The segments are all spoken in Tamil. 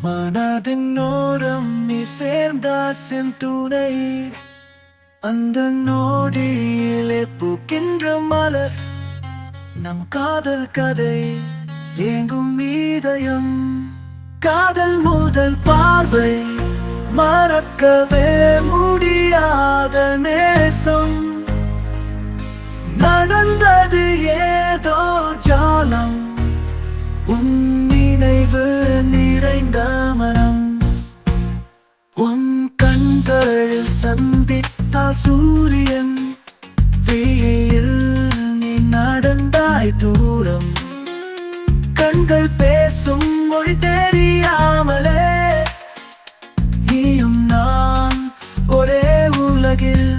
மனதின் ஓரம் நீ சேர்ந்தால் செந்துணை, அந்த நொடியிலே பூக்கின்ற மலர் நம் காதல் கதை ஏங்கும் இதயம். காதல் முதல் பார்வை மறக்கவே முடியாத நேசம். நடந்தது ஏதோ ஜாலம், உன் நினைவு நிறைந்த மனம். உன் கண்களில் சந்தித்தால் சூரியன், விழியில் நீ நடந்தாய் தூரம். கண்கள் பேசும் மொழி தெரியாமலே, நீயும் நான் ஒரே உலகில்.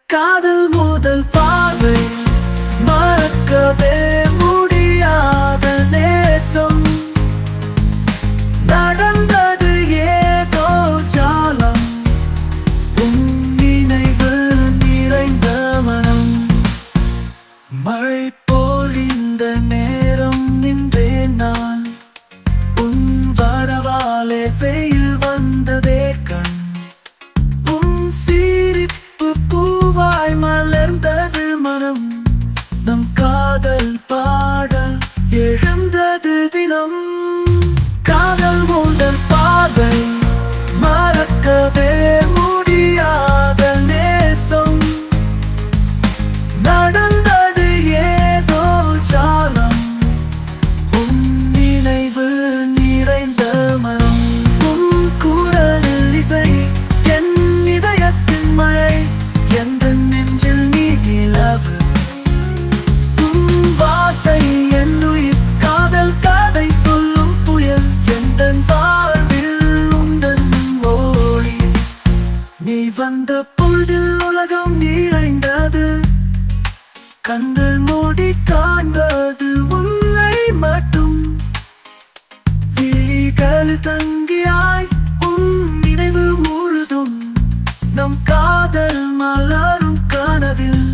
காதல் முதல் பார்வை மறக்கவே முடியாத நேசம். நடந்தது ஏதோ ஜாலம், உன் நினைவு நிறைந்த மனம். மழை பொழிந்த நேரம் நின்றேன் நான், உன் வரவாலே வெயில் வந்ததே கண். உன் சிரிப்பு பூவாய் மலர்ந்தது மனம், நம் காதல் பாடல் எழுந்தது தினம். காதல் முதல் பார்வை மறக்கவே முடியாத நேசம். நடந்தது ஏதோ ஜாலம், உன் நினைவு நிறைந்த மனம். உன் குரலில் இசை, என் இதயத்தின் மழை, எந்த நெஞ்சில் நீ நிலவு. உன் வார்த்தை என் உயிர், காதல் கதை சொல்லும் புயல். எந்த வாழ்வில் உந்தன் ஒளி, நீ வந்த பொழுதில் உலகம் நிறைந்தது. கண்கள் மூடி காண்பது உன்னை மட்டும், விழிகள் தங்கியாய் உன் நினைவு முழுதும். நம் காதல் மலரும் கனவில்.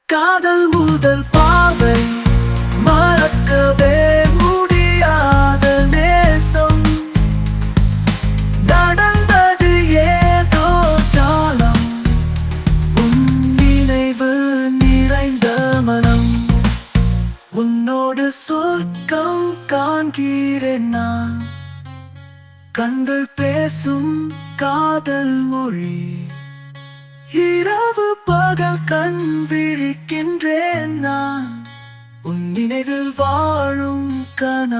காதல் முதல் பார்வை மறக்கவே முடியாத நேசம். நடந்தது ஏதோ ஜாலம், உன் நினைவு நிறைந்த மனம். உன்னோடு சொர்க்கம் காண்கிறேன் நான், கண்கள் பேசும் காதல் மொழி. இரவு பகல் கண் விழிக்கின்றேன் நான், உன் நினைவில் வாழும் கனவு.